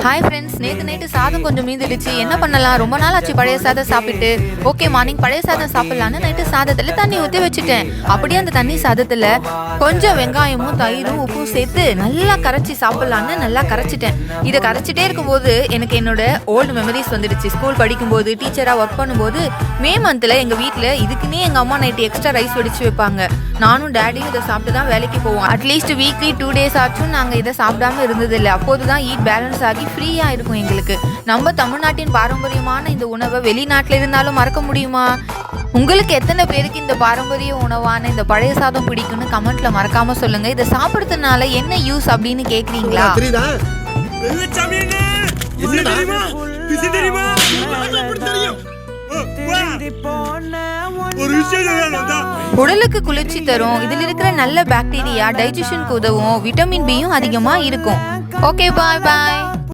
Hi friends, நேற்று night சாதம் கொஞ்சம் மீந்துடுச்சு. என்ன பண்ணலாம்? ரொம்ப நாள் ஆச்சு பழைய சாதம் சாப்பிட்டு. ஓகே, மார்னிங் பழைய சாதம் சாப்பிட்லான்னு நைட்டு சாதத்தில் தண்ணி ஊற்றி வச்சுட்டேன். அப்படியே அந்த தண்ணி சாதத்தில் கொஞ்சம் வெங்காயமும் தயிரும் உப்பும் சேர்த்து நல்லா கரைச்சி சாப்பிட்லான்னு நல்லா கரைச்சிட்டேன். இதை கரைச்சிட்டே இருக்கும்போது எனக்கு என்னோட ஓல்டு மெமரிஸ் வந்துடுச்சு. ஸ்கூல் படிக்கும்போது, டீச்சராக ஒர்க் பண்ணும்போது மே மந்தில் எங்கள் வீட்டில் இதுக்குன்னே எங்கள் அம்மா நைட்டு எக்ஸ்ட்ரா ரைஸ் வடித்து வைப்பாங்க. நானும் டேடியும் இதை சாப்பிட்டு தான் வேலைக்கு போவோம். அட்லீஸ்ட் வீக்லி 2 days ஆச்சும் நாங்கள் இதை சாப்பிடாம இருந்ததில்லை. அப்போது தான் ஈட் பேலன்ஸ் ஆகி ஃப்ரீயாக இருக்கும் எங்களுக்கு. நம்ம தமிழ்நாட்டின் பாரம்பரியமான இந்த உணவை வெளிநாட்டில் இருந்தாலும் மறக்க முடியுமா? உங்களுக்கு எத்தனை பேருக்கு இந்த பாரம்பரிய உணவான இந்த பழைய சாதம் பிடிக்கும்னு கமெண்ட்ல மறக்காம சொல்லுங்க. இதை சாப்பிடுறதுனால என்ன யூஸ் அப்படின்னு கேக்குறீங்களா? உடலுக்கு குளிர்ச்சி தரும். இதில் இருக்கிற நல்ல பாக்டீரியா டைஜஷனுக்கு உதவும். விட்டமின் பியும் அதிகமா இருக்கும். ஓகே, பாய் பாய்.